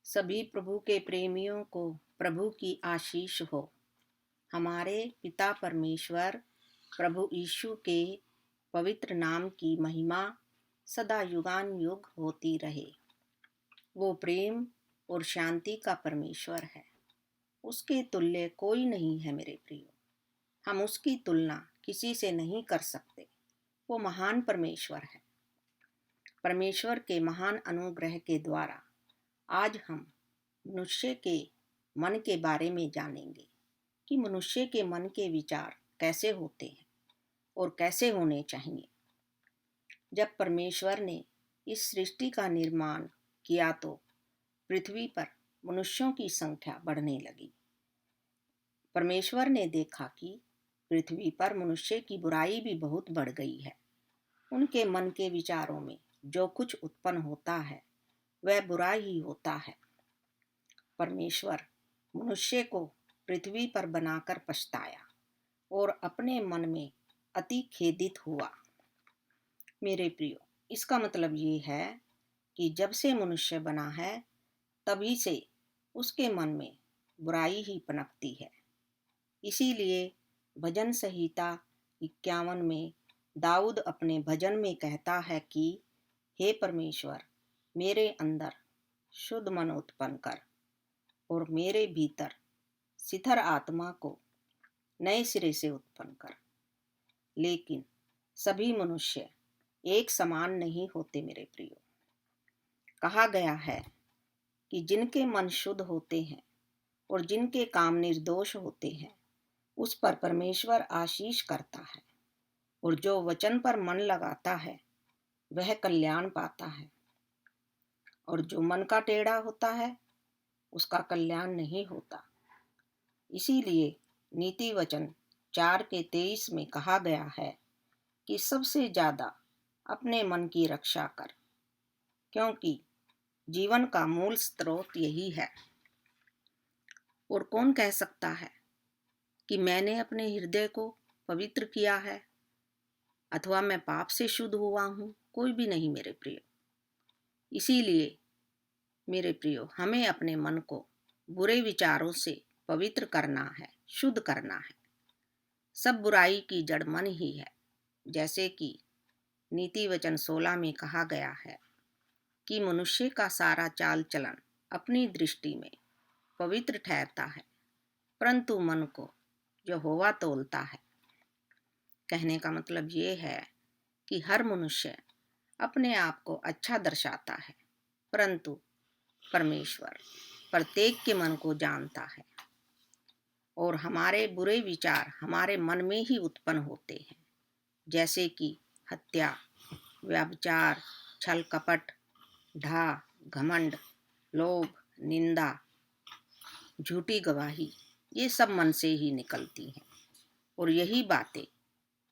सभी प्रभु के प्रेमियों को प्रभु की आशीष हो। हमारे पिता परमेश्वर प्रभु यीशु के पवित्र नाम की महिमा सदा युगान युग होती रहे। वो प्रेम और शांति का परमेश्वर है। उसके तुल्य कोई नहीं है मेरे प्रियो। हम उसकी तुलना किसी से नहीं कर सकते। वो महान परमेश्वर है। परमेश्वर के महान अनुग्रह के द्वारा आज हम मनुष्य के मन के बारे में जानेंगे कि मनुष्य के मन के विचार कैसे होते हैं और कैसे होने चाहिए। जब परमेश्वर ने इस सृष्टि का निर्माण किया तो पृथ्वी पर मनुष्यों की संख्या बढ़ने लगी। परमेश्वर ने देखा कि पृथ्वी पर मनुष्य की बुराई भी बहुत बढ़ गई है। उनके मन के विचारों में जो कुछ उत्पन्न होता है वह बुरा ही होता है। परमेश्वर मनुष्य को पृथ्वी पर बनाकर पछताया और अपने मन में अति खेदित हुआ। मेरे प्रियो, इसका मतलब ये है कि जब से मनुष्य बना है तभी से उसके मन में बुराई ही पनपती है। इसीलिए भजन संहिता 51 में दाऊद अपने भजन में कहता है कि हे परमेश्वर, मेरे अंदर शुद्ध मन उत्पन्न कर और मेरे भीतर शिथिल आत्मा को नए सिरे से उत्पन्न कर। लेकिन सभी मनुष्य एक समान नहीं होते मेरे प्रियो। कहा गया है कि जिनके मन शुद्ध होते हैं और जिनके काम निर्दोष होते हैं उस पर परमेश्वर आशीष करता है, और जो वचन पर मन लगाता है वह कल्याण पाता है, और जो मन का टेढ़ा होता है उसका कल्याण नहीं होता। इसीलिए नीति वचन 4:23 में कहा गया है कि सबसे ज्यादा अपने मन की रक्षा कर, क्योंकि जीवन का मूल स्रोत यही है। और कौन कह सकता है कि मैंने अपने हृदय को पवित्र किया है अथवा मैं पाप से शुद्ध हुआ हूँ? कोई भी नहीं मेरे प्रियो। इसीलिए मेरे प्रियो, हमें अपने मन को बुरे विचारों से पवित्र करना है, शुद्ध करना है। सब बुराई की जड़ मन ही है। जैसे कि नीति वचन 16 में कहा गया है कि मनुष्य का सारा चाल चलन अपनी दृष्टि में पवित्र ठहरता है, परंतु मन को यहोवा तौलता है। कहने का मतलब ये है कि हर मनुष्य अपने आप को अच्छा दर्शाता है, परंतु परमेश्वर प्रत्येक के मन को जानता है। और हमारे बुरे विचार हमारे मन में ही उत्पन्न होते हैं, जैसे कि हत्या, व्यभिचार, छल कपट, ढा, घमंड, लोभ, निंदा, झूठी गवाही। ये सब मन से ही निकलती हैं और यही बातें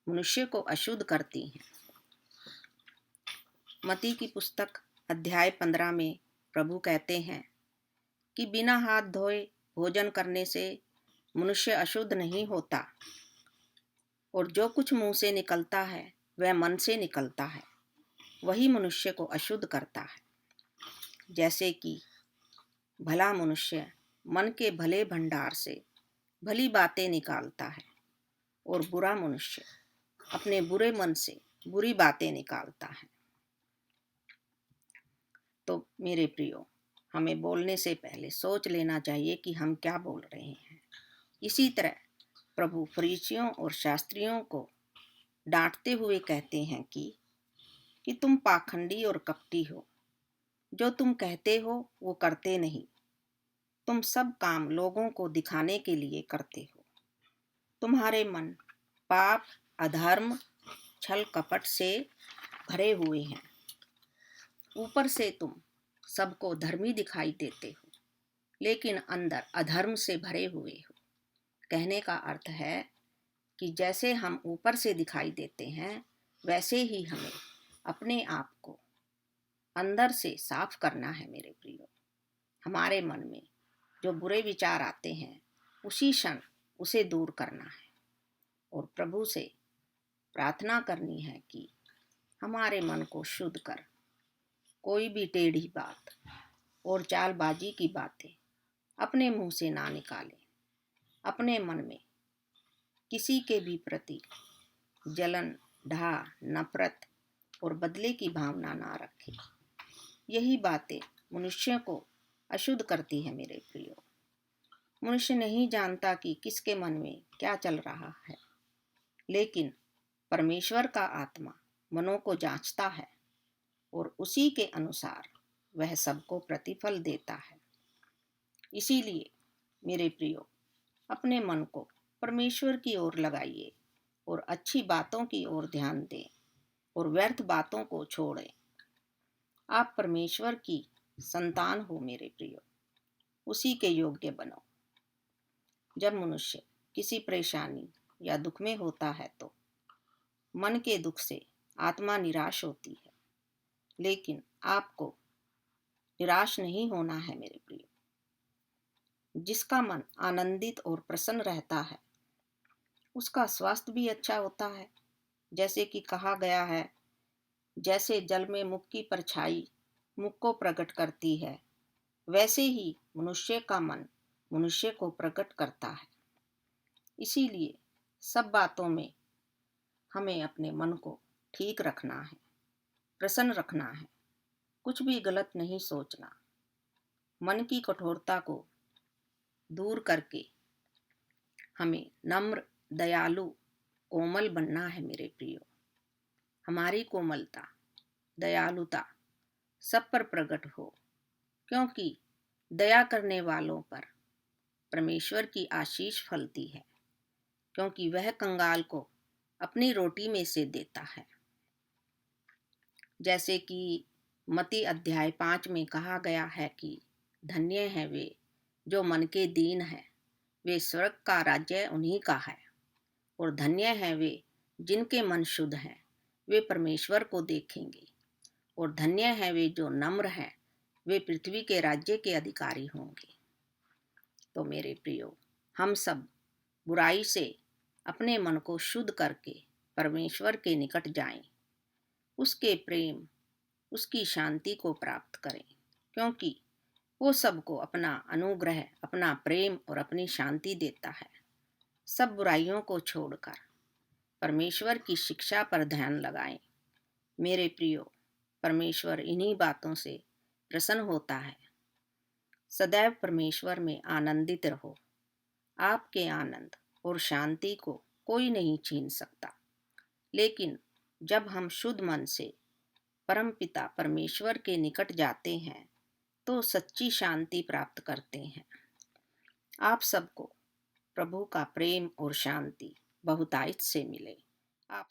मनुष्य को अशुद्ध करती हैं। मत्ती की पुस्तक अध्याय 15 में प्रभु कहते हैं कि बिना हाथ धोए भोजन करने से मनुष्य अशुद्ध नहीं होता, और जो कुछ मुंह से निकलता है वह मन से निकलता है, वही मनुष्य को अशुद्ध करता है। जैसे कि भला मनुष्य मन के भले भंडार से भली बातें निकालता है, और बुरा मनुष्य अपने बुरे मन से बुरी बातें निकालता है। तो मेरे प्रियो, हमें बोलने से पहले सोच लेना चाहिए कि हम क्या बोल रहे हैं। इसी तरह प्रभु फरीसियों और शास्त्रियों को डांटते हुए कहते हैं कि तुम पाखंडी और कपटी हो। जो तुम कहते हो वो करते नहीं। तुम सब काम लोगों को दिखाने के लिए करते हो। तुम्हारे मन पाप, अधर्म, छल कपट से भरे हुए हैं। ऊपर से तुम सबको धर्मी दिखाई देते हो, लेकिन अंदर अधर्म से भरे हुए हो। कहने का अर्थ है कि जैसे हम ऊपर से दिखाई देते हैं वैसे ही हमें अपने आप को अंदर से साफ करना है मेरे प्रियो। हमारे मन में जो बुरे विचार आते हैं उसी क्षण उसे दूर करना है और प्रभु से प्रार्थना करनी है कि हमारे मन को शुद्ध कर। कोई भी टेढ़ी बात, और चालबाजी की बातें अपने मुंह से ना निकालें। अपने मन में किसी के भी प्रति जलन, ढाह, नफरत और बदले की भावना ना रखें। यही बातें मनुष्य को अशुद्ध करती है मेरे प्रियो। मनुष्य नहीं जानता कि किसके मन में क्या चल रहा है, लेकिन परमेश्वर का आत्मा मनों को जांचता है और उसी के अनुसार वह सबको प्रतिफल देता है। इसीलिए मेरे प्रियो, अपने मन को परमेश्वर की ओर लगाइए और अच्छी बातों की ओर ध्यान दें और व्यर्थ बातों को छोड़ें। आप परमेश्वर की संतान हो मेरे प्रियो, उसी के योग्य बनो। जब मनुष्य किसी परेशानी या दुख में होता है तो मन के दुख से आत्मा निराश होती है, लेकिन आपको निराश नहीं होना है मेरे प्रियो। जिसका मन आनंदित और प्रसन्न रहता है उसका स्वास्थ्य भी अच्छा होता है। जैसे कि कहा गया है, जैसे जल में मुख की परछाई मुख को प्रकट करती है, वैसे ही मनुष्य का मन मनुष्य को प्रकट करता है। इसीलिए सब बातों में हमें अपने मन को ठीक रखना है, प्रसन्न रखना है, कुछ भी गलत नहीं सोचना। मन की कठोरता को दूर करके हमें नम्र, दयालु, कोमल बनना है मेरे प्रियो। हमारी कोमलता, दयालुता सब पर प्रकट हो, क्योंकि दया करने वालों पर परमेश्वर की आशीष फलती है, क्योंकि वह कंगाल को अपनी रोटी में से देता है। जैसे कि मत्ती अध्याय 5 में कहा गया है कि धन्य है वे जो मन के दीन हैं, वे स्वर्ग का राज्य उन्हीं का है। और धन्य है वे जिनके मन शुद्ध हैं, वे परमेश्वर को देखेंगे। और धन्य है वे जो नम्र हैं, वे पृथ्वी के राज्य के अधिकारी होंगे। तो मेरे प्रियो, हम सब बुराई से अपने मन को शुद्ध करके परमेश्वर के निकट जाएं, उसके प्रेम, उसकी शांति को प्राप्त करें, क्योंकि वो सबको अपना अनुग्रह, अपना प्रेम और अपनी शांति देता है। सब बुराइयों को छोड़कर परमेश्वर की शिक्षा पर ध्यान लगाएं। मेरे प्रियो, परमेश्वर इन्हीं बातों से प्रसन्न होता है। सदैव परमेश्वर में आनंदित रहो। आपके आनंद और शांति को कोई नहीं छीन सकता। लेकिन जब हम शुद्ध मन से परमपिता परमेश्वर के निकट जाते हैं तो सच्ची शांति प्राप्त करते हैं। आप सबको प्रभु का प्रेम और शांति बहुतायत से मिले। आप